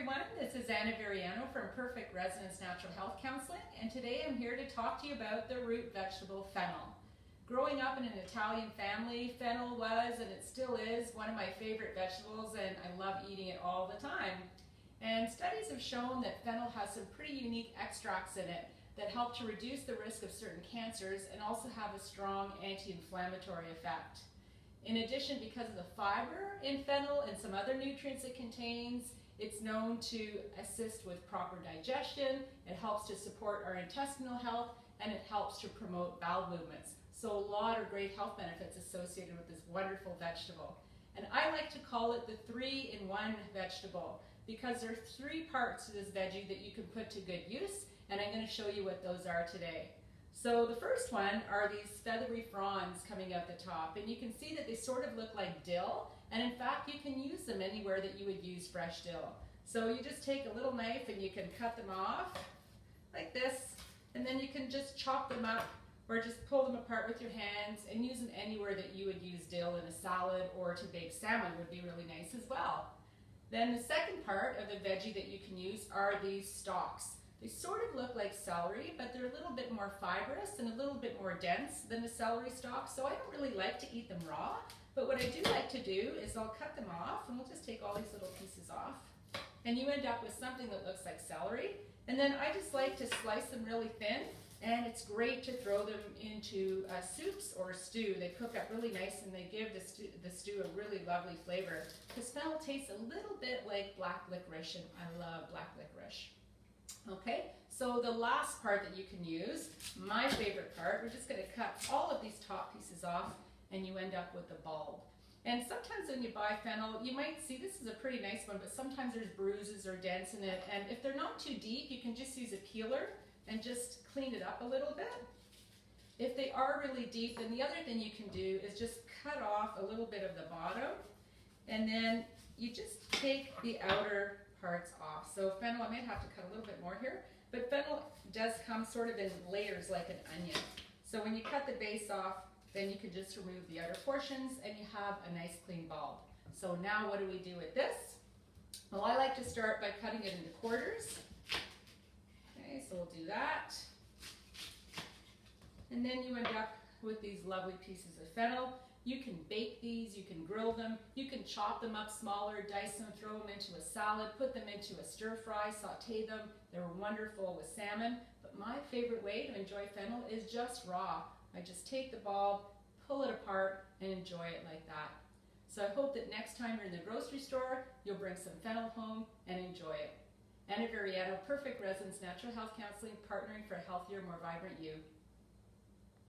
everyone, this is Anna Veriano from Perfect Residence Natural Health Counseling, and today I'm here to talk to you about the root vegetable fennel. Growing up in an Italian family, fennel was, and it still is, one of my favorite vegetables, and I love eating it all the time. And studies have shown that fennel has some pretty unique extracts in it that help to reduce the risk of certain cancers and also have a strong anti-inflammatory effect. In addition, because of the fiber in fennel and some other nutrients it contains, it's known to assist with proper digestion, it helps to support our intestinal health, and it helps to promote bowel movements. So a lot of great health benefits associated with this wonderful vegetable. And I like to call it the 3-in-1 vegetable because there are 3 parts to this veggie that you can put to good use, and I'm going to show you what those are today. So the first one are these feathery fronds coming out the top, and you can see that they sort of look like dill, and in fact you can use them anywhere that you would use fresh dill. So you just take a little knife and you can cut them off like this, and then you can just chop them up or just pull them apart with your hands and use them anywhere that you would use dill in a salad, or to bake salmon would be really nice as well. Then the second part of the veggie that you can use are these stalks. They sort of look like celery, but they're a little bit more fibrous and a little bit more dense than the celery stalk, so I don't really like to eat them raw. But what I do like to do is I'll cut them off, and we'll just take all these little pieces off. And you end up with something that looks like celery. And then I just like to slice them really thin, and it's great to throw them into soups or stew. They cook up really nice, and they give the stew a really lovely flavor. Because fennel tastes a little bit like black licorice, and I love black licorice. Okay, so the last part that you can use, my favorite part, we're just going to cut all of these top pieces off, and you end up with the bulb. And sometimes when you buy fennel, you might see this is a pretty nice one, but sometimes there's bruises or dents in it, and if they're not too deep, you can just use a peeler and just clean it up a little bit. If they are really deep, then the other thing you can do is just cut off a little bit of the bottom, and then you just take the outer parts off. So fennel, I might have to cut a little bit more here, but fennel does come sort of in layers like an onion. So when you cut the base off, then you can just remove the outer portions and you have a nice clean bulb. So now what do we do with this? Well, I like to start by cutting it into quarters. Okay, so we'll do that. And then you end up with these lovely pieces of fennel. You can bake these, you can grill them, you can chop them up smaller, dice them, throw them into a salad, put them into a stir fry, saute them. They're wonderful with salmon. But my favorite way to enjoy fennel is just raw. I just take the bulb, pull it apart, and enjoy it like that. So I hope that next time you're in the grocery store, you'll bring some fennel home and enjoy it. Anna Veriano, Perfect Residence Natural Health Counseling, partnering for a healthier, more vibrant you.